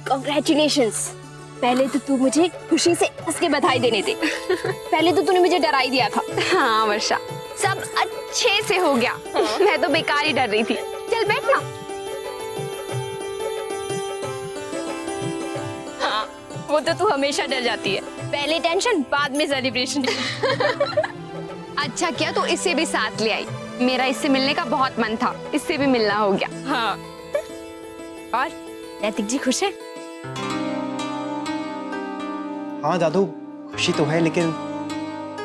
Congratulations. पहले तो तू मुझे खुशी से हंस के बधाई देने दे। पहले तो तूने मुझे डरा ही दिया था। हाँ वर्षा, सब अच्छे से हो गया। मैं तो बेकार ही डर रही थी। चल बैठ ना। हाँ, वो तो तू हमेशा डर जाती है। पहले टेंशन, बाद में सेलिब्रेशन। अच्छा किया तो इसे भी साथ ले आई। मेरा इससे मिलने का बहुत मन था, इससे भी मिलना हो गया। हाँ। और नैतिक जी खुश है? हाँ दादू, खुशी तो है लेकिन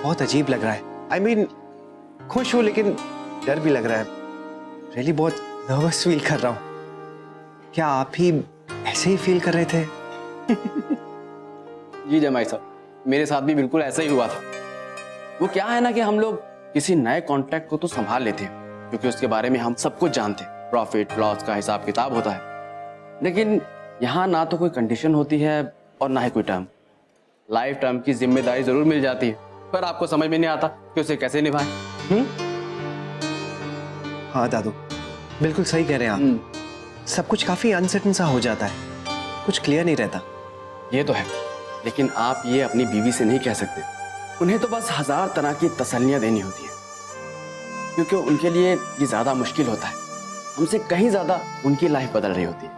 बहुत अजीब लग रहा है। I mean, खुश हूँ लेकिन डर भी लग रहा है। रियली बहुत नर्वस फील कर रहा हूँ। क्या आप ही ऐसे ही फील कर रहे थे? जी जमाई साहब, मेरे साथ भी बिल्कुल ऐसा ही हुआ था। वो क्या है ना कि हम लोग किसी नए कॉन्ट्रैक्ट को तो संभाल लेते हैं क्योंकि उसके बारे में हम सब कुछ जानते हैं, प्रॉफिट लॉस का हिसाब किताब होता है। लेकिन यहाँ ना तो कोई कंडीशन होती है और ना ही कोई टर्म। लाइफ टर्म की जिम्मेदारी जरूर मिल जाती है, पर आपको समझ में नहीं आता कि उसे कैसे निभाएं। हाँ दादू, बिल्कुल सही कह रहे हैं आप। सब कुछ काफी अनसर्टन सा हो जाता है, कुछ क्लियर नहीं रहता। ये तो है, लेकिन आप ये अपनी बीवी से नहीं कह सकते। उन्हें तो बस 1000 तरह की तसल्लियां देनी होती है क्योंकि उनके लिए ये ज्यादा मुश्किल होता है। हमसे कहीं ज्यादा उनकी लाइफ बदल रही होती है।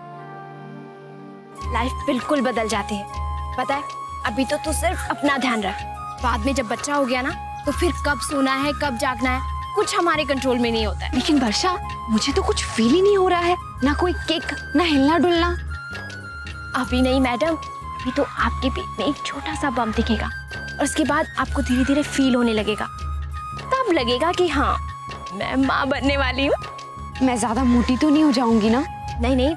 लाइफ बिल्कुल बदल जाती है। पता है, अभी तो तू सिर्फ अपना ध्यान रख। बाद में जब बच्चा हो गया ना, तो फिर कब सोना है कब जागना है कुछ हमारे कंट्रोल में नहीं होता है। लेकिन वर्षा, मुझे तो कुछ फील ही नहीं हो रहा है, ना कोई किक, ना हिलना डुलना। अभी नहीं मैडम, अभी तो आपके पेट में एक छोटा सा बम्प दिखेगा और उसके बाद आपको धीरे धीरे फील होने लगेगा। तब लगेगा कि हाँ, मैं माँ बनने वाली हूँ। मैं ज्यादा मोटी तो नहीं हो जाऊंगी ना? नहीं नहीं,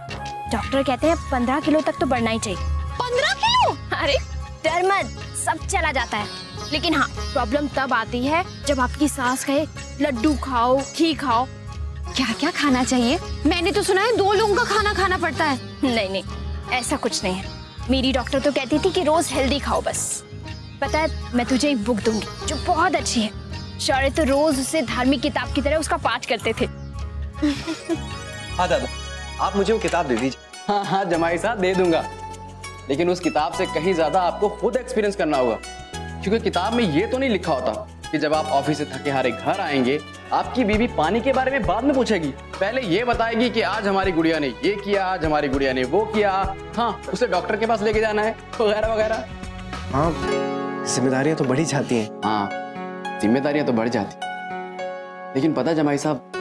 डॉक्टर कहते हैं 15 किलो तक तो बढ़ना ही चाहिए। 15 किलो? अरे डर मत, सब चला जाता है। लेकिन हाँ, प्रॉब्लम तब आती है जब आपकी सास कहे लड्डू खाओ, घी खाओ। क्या क्या खाना चाहिए? मैंने तो सुना है 2 लोगों का खाना खाना पड़ता है। नहीं नहीं, ऐसा कुछ नहीं है। मेरी डॉक्टर तो कहती थी कि रोज हेल्दी खाओ बस। पता है, मैं तुझे एक बुक दूंगी जो बहुत अच्छी है। शौर्य तो रोज उसे धार्मिक किताब की तरह उसका पाठ करते थे। हाँ दादू, आप मुझे वो किताब दे दीजिए। हाँ हाँ जमाई साहब, दे दूंगा, लेकिन उस किताब से कहीं ज्यादा आपको खुद एक्सपीरियंस करना होगा क्योंकि किताब में ये तो नहीं लिखा होता कि जब आप ऑफिस से थके हारे घर आएंगे, आपकी बीवी पानी के बारे में बाद में पूछेगी। पहले ये बताएगी कि आज हमारी गुड़िया ने ये किया, आज हमारी गुड़िया ने वो किया, हाँ उसे डॉक्टर के पास लेके जाना है, वगैरह वगैरह। हाँ, जिम्मेदारियां तो बढ़ी जाती हैं। हाँ, जिम्मेदारियां तो बढ़ जाती, लेकिन पता जमाई साहब,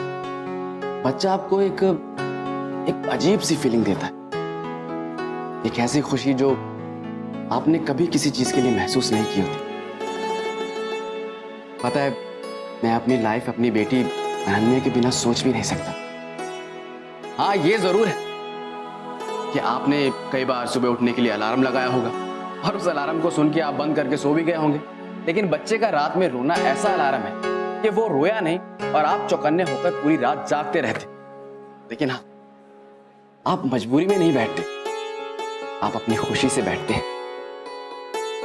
बच्चा आपको एक अजीब सी फीलिंग देता है। एक ऐसी खुशी जो आपने कभी किसी चीज के लिए महसूस नहीं की होती। पता है, मैं अपनी लाइफ अपनी बेटी अनन्या के बिना सोच भी नहीं सकता। हाँ ये जरूर है कि आपने कई बार सुबह उठने के लिए अलार्म लगाया होगा और उस अलार्म को सुन के आप बंद करके सो भी गए होंगे, लेकिन बच्चे का रात में रोना ऐसा अलार्म है कि वो रोया नहीं और आप चौकन्ने होकर पूरी रात जागते रहते। लेकिन हाँ, आप मजबूरी में नहीं बैठते, आप अपनी खुशी से बैठते हैं।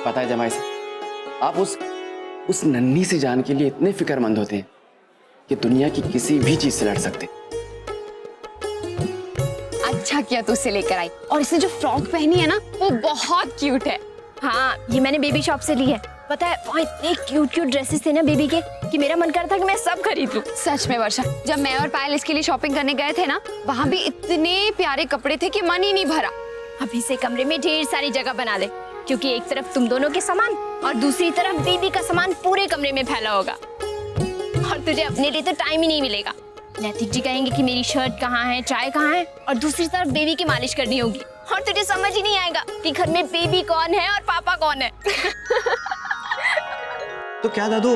पता है जमाई साहब, आप उस नन्ही सी जान के लिए इतने फिक्रमंद होते हैं कि दुनिया की किसी भी चीज से लड़ सकते। अच्छा किया तू उसे लेकर आई, और इसने जो फ्रॉक पहनी है ना, वो बहुत क्यूट है। हाँ, ये मैंने बेबी शॉप से ली है। पता है, वहाँ इतने क्यूट क्यूट ड्रेसेस थे ना बेबी के कि मेरा मन करता कि मैं सब खरीद लूं। सच में वर्षा, जब मैं और पायल इसके लिए शॉपिंग करने गए थे ना, वहाँ भी इतने प्यारे कपड़े थे कि मन ही नहीं भरा। अभी से कमरे में ढेर सारी जगह बना ले, क्योंकि एक तरफ तुम दोनों के सामान और दूसरी तरफ बेबी का सामान पूरे कमरे में फैला होगा और तुझे अपने लिए तो टाइम ही नहीं मिलेगा। नैतिक जी कहेंगे कि मेरी शर्ट कहाँ है, चाय कहाँ है, और दूसरी तरफ बेबी की मालिश करनी होगी और तुझे समझ ही नहीं आएगा कि घर में बेबी कौन है और पापा कौन है। तो क्या दादू,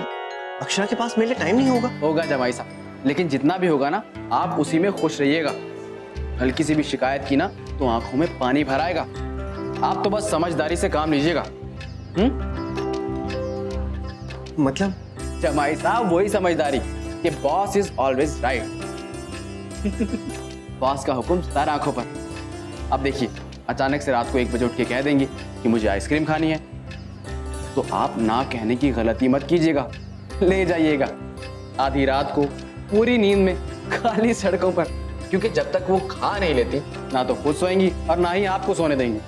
अक्षरा के पास मेरे लिए टाइम नहीं होगा? होगा जमाई साहब, लेकिन जितना भी होगा ना, आप उसी में खुश रहिएगा। हल्की सी भी शिकायत की ना तो आंखों में पानी भर आएगा। आप तो बस समझदारी से काम लीजिएगा। मतलब? जमाई साहब, वही समझदारी कि boss is always right. Boss का हुक्म सर आंखों पर। अब देखिए, अचानक से रात को 1 बजे उठ के कह देंगे कि मुझे आइसक्रीम खानी है, तो आप ना कहने की गलती मत कीजिएगा, ले जाइएगा आधी रात को पूरी नींद में खाली सड़कों पर, क्योंकि जब तक वो खा नहीं लेती ना तो खुद सोएंगी और ना ही आपको सोने देंगी।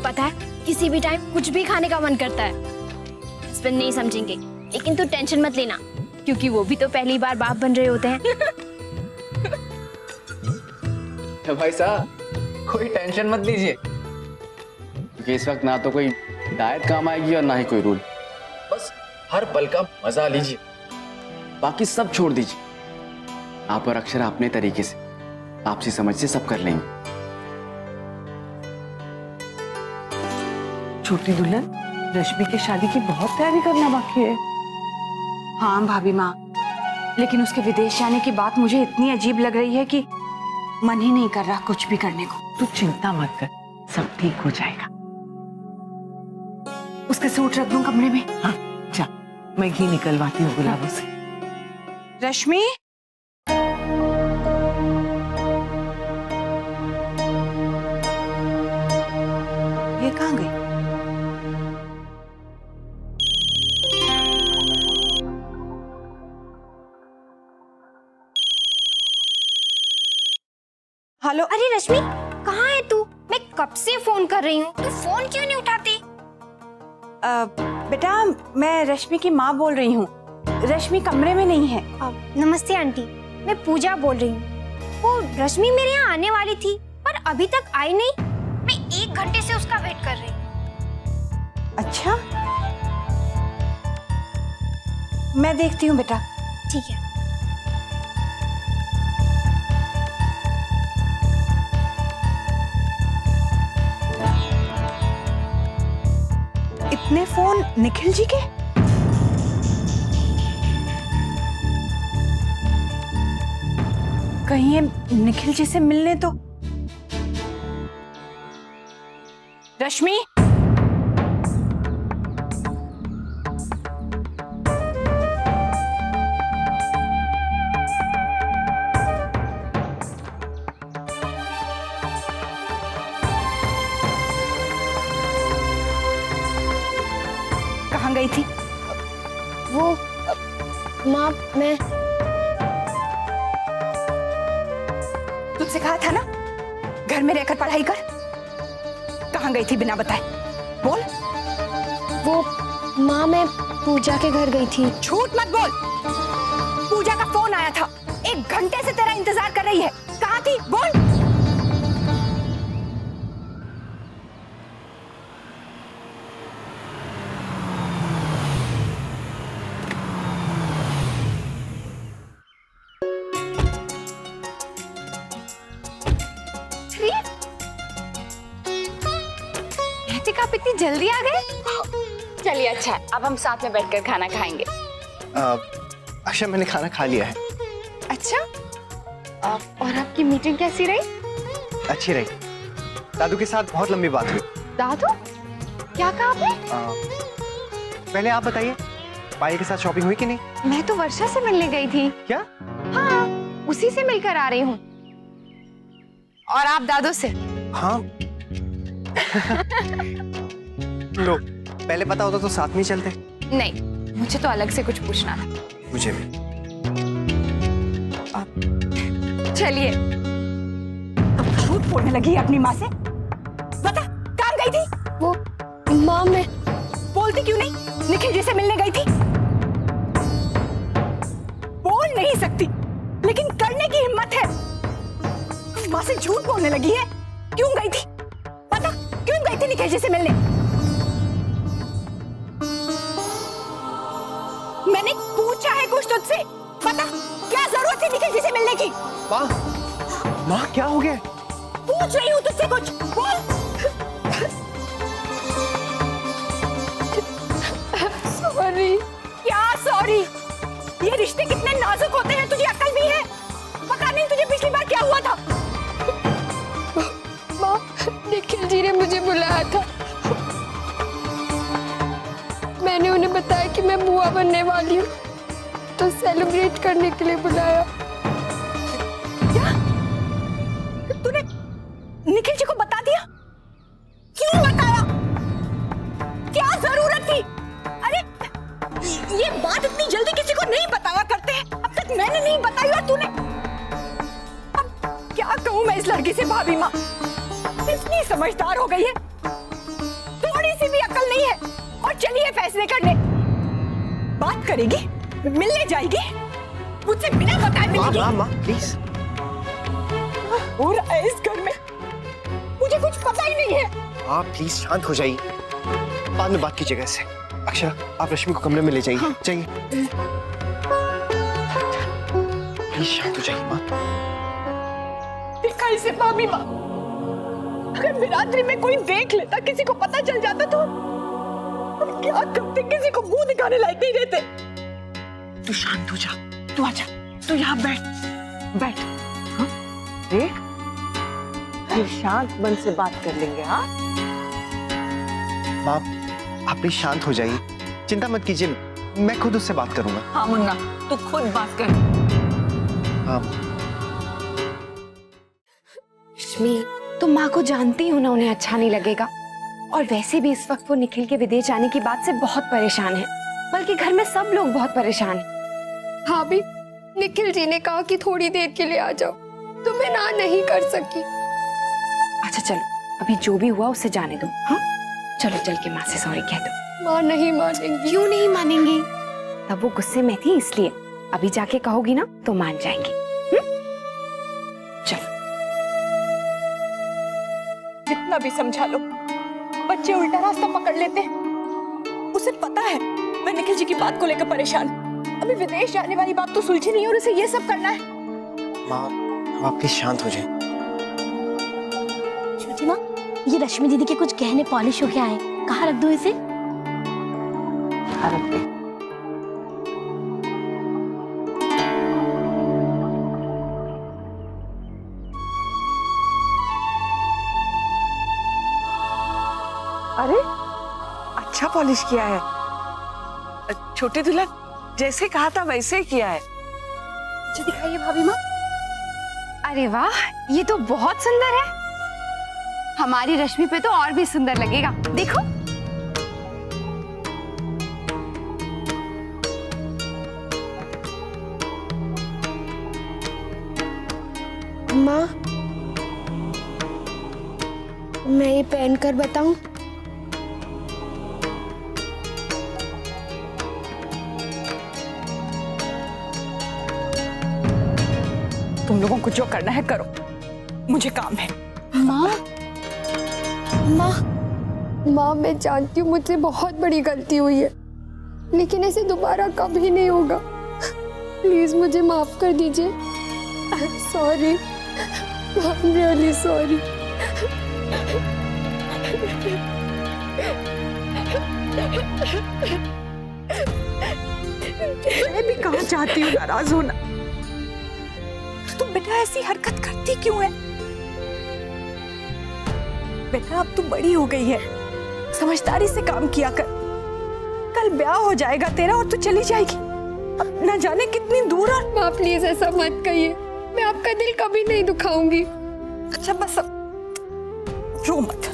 पता है किसी भी टाइम कुछ भी खाने का मन करता है। हस्बैंड नहीं समझेंगे, लेकिन तू टेंशन मत लेना, क्योंकि वो भी तो पहली बार बाप बन रहे होते हैं। भाई साहब कोई टेंशन मत लीजिए, क्योंकि इस वक्त ना तो कोई डाइट काम आएगी और ना ही कोई रूल। बस हर पल का मजा लीजिए, बाकी सब छोड़ दीजिए। आप और अक्षरा अपने तरीके से, आपसी समझ से सब कर लेंगे। छोटी दुल्हन, रश्मि की शादी की बहुत तैयारी करना बाकी है। हाँ भाभी माँ, लेकिन उसके विदेश जाने की बात मुझे इतनी अजीब लग रही है कि मन ही नहीं कर रहा कुछ भी करने को। तू चिंता मत कर, सब ठीक हो जाएगा। उसके सूट रख दूं कमरे में? हाँ जा, मैं घी निकलवाती हूँ गुलाबों से। रश्मि, ये कहाँ गई? हेलो, अरे रश्मि कहाँ है तू? मैं कब से फोन कर रही हूँ, तू फोन क्यों नहीं उठाती? बेटा, मैं रश्मि की माँ बोल रही हूँ। रश्मि कमरे में नहीं है। नमस्ते आंटी, मैं पूजा बोल रही हूँ। वो रश्मि मेरे यहाँ आने वाली थी पर अभी तक आई नहीं। मैं 1 घंटे से उसका वेट कर रही हूँ। अच्छा, मैं देखती हूँ बेटा। ठीक है। इतने फोन निखिल जी के? कहीं ये निखिल जी से मिलने तो। रश्मि, कहाँ गई थी? वो माँ, मैं तुझसे कहा था ना घर में रहकर पढ़ाई कर। कहाँ गई थी बिना बताए? बोल। वो माँ, मैं पूजा के घर गई थी। झूठ मत बोल। पूजा का फोन आया था, 1 घंटे से तेरा इंतजार कर रही है। कहाँ थी? बोल। आप इतनी जल्दी आ गए? चलिए अच्छा है, अब हम साथ में बैठकर खाना खाएंगे। अच्छा, मैंने खाना खा लिया है। अच्छा, और आपकी मीटिंग कैसी रही? अच्छी रही। दादू के साथ बहुत लंबी बात हुई। दादू? क्या कहा आपने? पहले आप बताइए, पायल के साथ शॉपिंग हुई कि नहीं? मैं तो वर्षा से मिलने गई थी। क्या? हाँ, उसी से मिलकर आ रही हूँ। और आप दादू से? हाँ। लो, पहले पता होता तो साथ में ही चलते। नहीं, मुझे तो अलग से कुछ पूछना था। मुझे भी। चलिए। अब झूठ बोलने लगी है अपनी माँ से। बता, कहाँ गई थी? वो माँ, मैं बोलती क्यों नहीं? निखिल जी से मिलने गई थी। बोल नहीं सकती, लेकिन करने की हिम्मत है। माँ से झूठ बोलने लगी है। क्यों गई थी? पता क्यों गई थी निखिल जी से मिलने? मैंने पूछा है कुछ तुझसे। पता क्या जरूरत थी निखिल जी से मिलने की? माँ क्या हो गया? पूछ रही हूँ तुझसे कुछ, बोल। सॉरी। क्या सॉरी? ये रिश्ते कितने नाजुक होते हैं, तुझे अक्ल भी है? पता नहीं तुझे पिछली बार क्या हुआ था? माँ, निखिल जी ने मुझे बुलाया था। मैंने उन्हें बताया कि मैं बुआ बनने वाली हूँ, तो सेलिब्रेट करने के लिए बुलाया। क्या? तूने निखिल जी को बता दिया? क्यों बताया? क्या जरूरत थी? अरे ये बात इतनी जल्दी किसी को नहीं बताया करते हैं। अब तक मैंने नहीं बताई और तूने। अब क्या कहूँ मैं इस लड़की से? भाभी माँ इतनी समझदार हो गई है, थोड़ी सी भी अकल नहीं है। और चलिए फैसले करने। बात करेगी, मिलने जाएगी, मुझसे बिना बताए मिलेगी। माँ प्लीज। हो रहा है इस घर में, मुझे कुछ पता ही नहीं है। आप प्लीज शांत हो जाइए, बाद में बात कीजिएगा इससे। अक्षरा, आप रश्मि को कमरे में ले जाइए। जाइए, प्लीज शांत हो जाइए माँ। देखा इसे भाभी माँ, अगर बिरादरी में कोई देख लेता, किसी को पता चल जाता तो हम क्या करते? किसी को मुंह दिखाने लायक नहीं रहते। तू शांत हो जा, तू आजा, तू यहाँ बैठ बैठ। हाँ? देख, फिर शांत मन से बात कर लेंगे। हाँ माँ, आप प्लीज शांत हो जाइए, चिंता मत कीजिए, मैं खुद उससे बात करूंगा। हाँ मुन्ना, तू खुद बात कर। हाँ रश्मि, तुम माँ को जानती हो ना, उन्हें अच्छा नहीं लगेगा। और वैसे भी इस वक्त वो निखिल के विदेश जाने की बात से बहुत परेशान है, बल्कि घर में सब लोग बहुत परेशान हैं। भाभी, निखिल जी ने कहा कि थोड़ी देर के लिए आ जाओ, तो मैं ना नहीं कर सकी। अच्छा चलो, अभी जो भी हुआ उसे जाने दो। हाँ चलो, चल के माँ से सॉरी कह दो। माँ नहीं मानेंगी। क्यों नहीं मानेंगी? तब वो गुस्से में थी इसलिए, अभी जाके कहोगी ना तो मान जाएंगी। चलो। जितना भी समझा लो, बच्चे उल्टा रास्ता पकड़ लेते हैं। उसे पता है मैं निखिल जी की बात को लेकर परेशान। अभी विदेश जाने वाली बात तो सुलझी नहीं और उसे ये सब करना है। माँ, आप प्लीज शांत हो जाइए। छोटी माँ, ये रश्मि दीदी के कुछ गहने पॉलिश होके आए, कहाँ रख दूं इसे? रख दे। अरे अच्छा पॉलिश किया है। छोटे दुल्हन, जैसे कहा था वैसे ही किया है। मुझे दिखाइए भाभी माँ। अरे वाह, ये तो बहुत सुंदर है। हमारी रश्मि पे तो और भी सुंदर लगेगा, देखो। माँ, मैं ये पहन कर बताऊं? तुम लोगों को जो करना है करो, मुझे काम है। माँ, माँ, मैं जानती हूँ मुझसे बहुत बड़ी गलती हुई है, लेकिन ऐसे दोबारा कभी नहीं होगा। प्लीज मुझे माफ कर दीजिए। Sorry, I am really sorry. मैं भी कहाँ चाहती हूँ नाराज होना। तुम बेटा ऐसी हरकत करती क्यों है? बेटा अब तू बड़ी हो गई है, समझदारी से काम किया कर। कल ब्याह हो जाएगा तेरा और तू चली जाएगी, अब न जाने कितनी दूर। और माँ प्लीज ऐसा मत कहिए, मैं आपका दिल कभी नहीं दुखाऊंगी। अच्छा बस अब रो मत।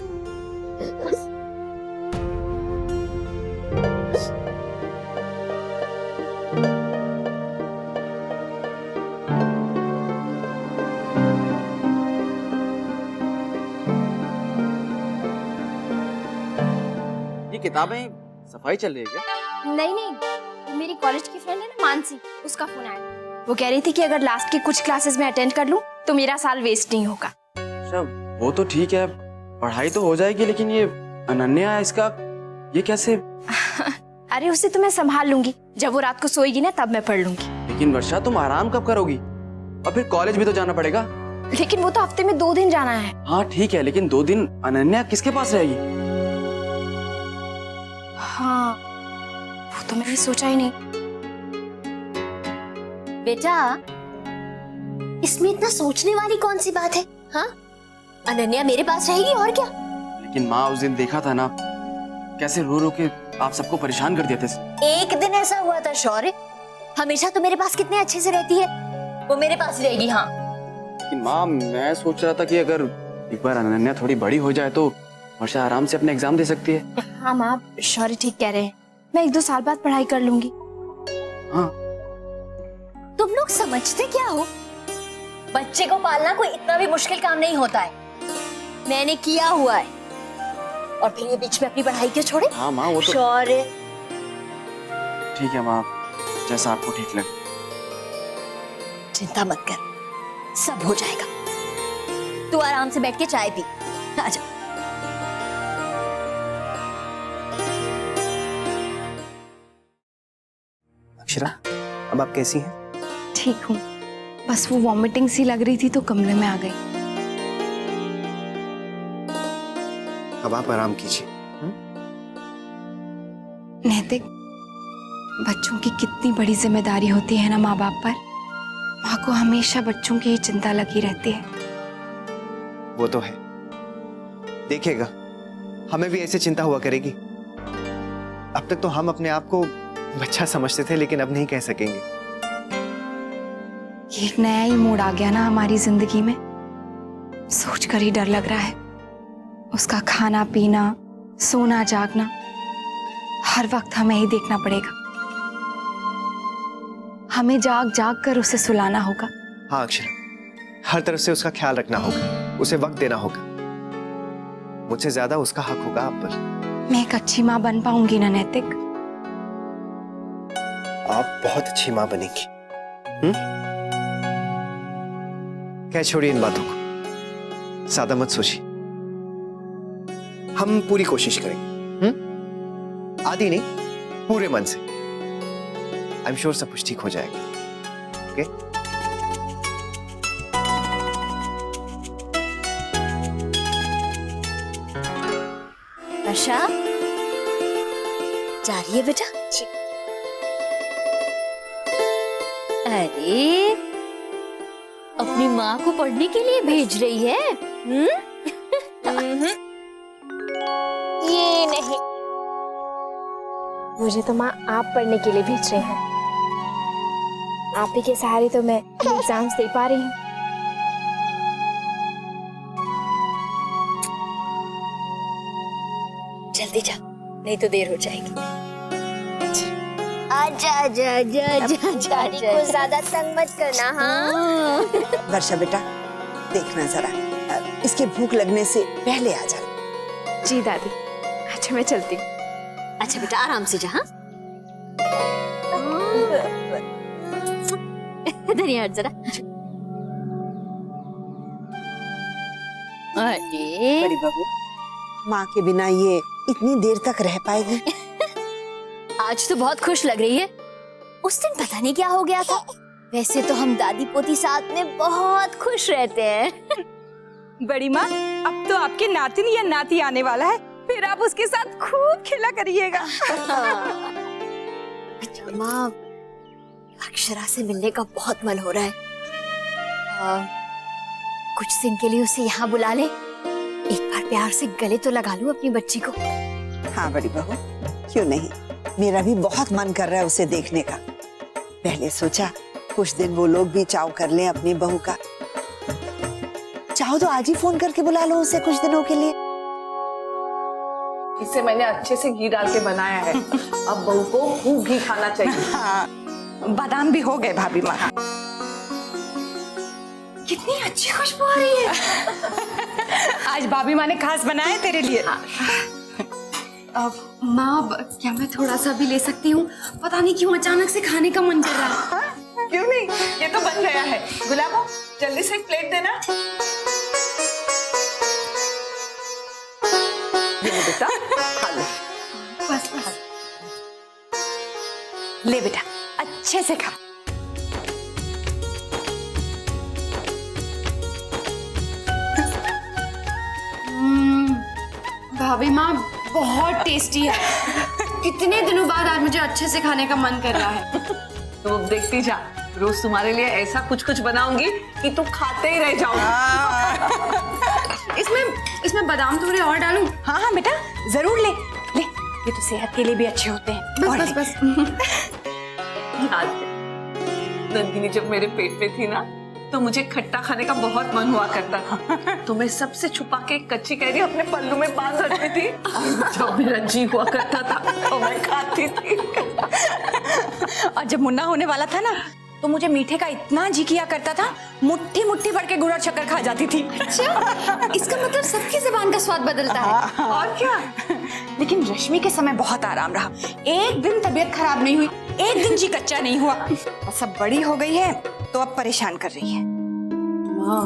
ये किताबें सफाई चल रही है क्या? नहीं नहीं, मेरी कॉलेज की फ्रेंड है ना मानसी, उसका फोन आया। वो कह रही थी कि अगर लास्ट की कुछ क्लासेस में अटेंड कर लूं तो मेरा साल वेस्ट नहीं होगा। अच्छा, वो तो ठीक है, पढ़ाई तो हो जाएगी, लेकिन ये अनन्या, इसका ये कैसे? अरे उसे तो मैं संभाल लूंगी, जब वो रात को सोएगी ना तब मैं पढ़ लूंगी। लेकिन वर्षा, तुम आराम कब करोगी? और फिर कॉलेज भी तो जाना पड़ेगा। लेकिन वो तो हफ्ते में 2 दिन जाना है। हाँ ठीक है, लेकिन 2 दिन अनन्या किसके पास रहेगी? हाँ, वो तो मैंने सोचा ही नहीं। बेटा, इसमें इतना सोचने वाली कौन सी बात है? हाँ, अनन्या मेरे पास रहेगी और क्या। लेकिन माँ, उस दिन देखा था ना कैसे रो रो के आप सबको परेशान कर दिए थे। एक दिन ऐसा हुआ था शौर्य, हमेशा तो मेरे पास कितने अच्छे से रहती है, वो मेरे पास ही रहेगी। हाँ, लेकिन माँ, मैं सोच रहा था कि अगर एक बार अनन्या थोड़ी बड़ी हो जाए तो वर्षा आराम से अपने एग्जाम दे सकती है। हाँ माँ, शौर्य ठीक कह रहे हैं, मैं 1-2 साल बाद पढ़ाई कर लूंगी। हाँ, तुम लोग समझते क्या हो? बच्चे को पालना कोई इतना भी मुश्किल काम नहीं होता है। मैंने किया हुआ है। और फिर ये बीच में अपनी पढ़ाई क्यों छोड़े? हाँ माँ, वो तो शौर्य, ठीक है माँ, जैसा आपको ठीक लगे। चिंता मत कर, सब हो जाएगा। तू आराम से बैठ के चाय पी। आजा। अक्षरा, अब आप कैसी हैं? ठीक हूँ, बस वो वॉमिटिंग सी लग रही थी तो कमरे में आ गई। अब आप आराम कीजिए। नैतिक, बच्चों की कितनी बड़ी जिम्मेदारी होती है ना माँ बाप पर। माँ को हमेशा बच्चों की ही चिंता लगी रहती है। वो तो है, देखिएगा हमें भी ऐसे चिंता हुआ करेगी। अब तक तो हम अपने आप को बच्चा समझते थे, लेकिन अब नहीं कह सकेंगे। एक नया ही मूड आ गया ना हमारी जिंदगी में, सोचकर ही डर लग रहा है। उसका खाना पीना, सोना जागना, हर वक्त हमें ही देखना पड़ेगा। हमें जाग जाग कर उसे सुलाना होगा। हाँ अक्षरा, हर तरफ से उसका ख्याल रखना होगा, उसे वक्त देना होगा। मुझसे ज्यादा उसका हक होगा आप पर। मैं एक अच्छी माँ बन पाऊंगी ना नैतिक? आप बहुत अच्छी माँ बनेंगी। क्या, छोड़िए इन बातों को, ज्यादा मत सोचिए। हम पूरी कोशिश करेंगे। आधी नहीं, पूरे मन से। आई एम श्योर सब कुछ ठीक हो जाएगा। ओके? वर्षा, जा रही है बेटा? अरे, अपनी माँ को पढ़ने के लिए भेज रही है? ये नहीं, मुझे तो माँ आप पढ़ने के लिए भेज रहे हैं। आप ही के सहारे तो मैं एग्जाम्स दे पा रही हूँ। जल्दी जा, नहीं तो देर हो जाएगी। आजा आजा आजा आजा दादी को ज्यादा तंग मत करना। हाँ, वर्षा बेटा, देखना जरा, इसके भूख लगने से पहले आ जा। जी दादी। अच्छा मैं चलती हूँ। अच्छा बेटा, आराम से जा। हाँ, इधर ही हट जरा। अरे बड़ी बहू, माँ के बिना ये इतनी देर तक रह पाएगी? आज तो बहुत खुश लग रही है। उस दिन पता नहीं क्या हो गया था। वैसे तो हम दादी पोती साथ में बहुत खुश रहते हैं। बड़ी माँ, अब तो आपके नातिन या नाती आने वाला है, फिर आप उसके साथ खूब खेला करिएगा। माँ, अक्षरा से मिलने का बहुत मन हो रहा है। कुछ दिन के लिए उसे यहाँ बुला ले, एक बार प्यार से गले तो लगा लूं अपनी बच्ची को। हाँ बड़ी बहू, क्यों नहीं, मेरा भी बहुत मन कर रहा है उसे देखने का। पहले सोचा कुछ दिन वो लोग भी चाव कर लें अपनी बहू का। चाहो तो आज ही फोन करके बुला लो उसे कुछ दिनों के लिए। इसे मैंने अच्छे से घी डाल के बनाया है। अब बहू को खूब घी खाना चाहिए। हाँ, बादाम भी हो गए भाभी माँ। कितनी अच्छी खुशबू आ रही है। आज भाभी माँ ने खास बनाया तेरे लिए। माँ, क्या मैं थोड़ा सा भी ले सकती हूँ? पता नहीं क्यों अचानक से खाने का मन कर रहा है। हाँ? क्यों नहीं, ये तो बन गया है। गुलाबो, जल्दी से एक प्लेट देना। ये ले बेटा, खा ले। बस बस। ले बेटा, अच्छे से खा। भाभी माँ, बहुत टेस्टी है। कितने दिनों बाद आज मुझे अच्छे से खाने का मन कर रहा है। तो अब देखती जा, रोज तुम्हारे लिए ऐसा कुछ कुछ बनाऊंगी कि तू खाते ही रह जाओगी। इसमें बादाम थोड़े और डालूं? हाँ हाँ बेटा, जरूर ले ले, ये तो सेहत के लिए भी अच्छे होते हैं। बस बस बस। याद है, नंदिनी जब मेरे पेट में थी ना, तो मुझे खट्टा खाने का बहुत मन हुआ करता था। तो मैं सबसे छुपा के कच्ची कैरी अपने पल्लू में बांध रखती थी। जब मेरा जी हुआ करता था तो मैं खाती थी। और जब मुन्ना होने वाला था ना, तो मुझे मीठे का इतना जी किया करता था, मुट्ठी मुट्ठी भर के गुड़ और शक्कर खा जाती थी। अच्छा, इसका मतलब सबकी जुबान का स्वाद बदलता है। और क्या। लेकिन रश्मि के समय बहुत आराम रहा, एक दिन तबीयत खराब नहीं हुई, एक दिन जी कच्चा नहीं हुआ। बस अब बड़ी हो गई है तो अब परेशान कर रही है। माँ,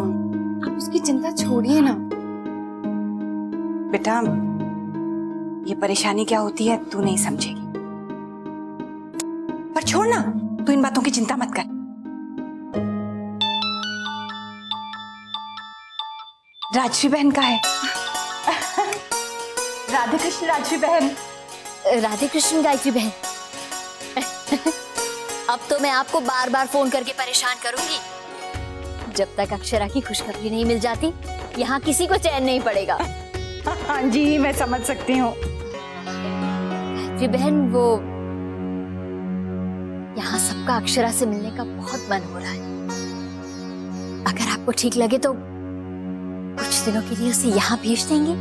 आप उसकी चिंता छोड़िए ना। बेटा, ये परेशानी क्या होती है तू नहीं समझेगी, पर छोड़ ना, तू इन बातों की चिंता मत कर। राजश्री बहन का है। राधे कृष्ण राजश्री बहन। राधे कृष्ण गायत्री बहन। अब तो मैं आपको बार बार फोन करके परेशान करूंगी। जब तक अक्षरा की खुशखबरी नहीं मिल जाती, यहाँ किसी को चैन नहीं पड़ेगा। हाँ जी, मैं समझ सकती हूँ। गायत्री बहन, वो यहाँ सबका अक्षरा से मिलने का बहुत मन हो रहा है। अगर आपको ठीक लगे तो कुछ दिनों के लिए उसे यहाँ भेज देंगे।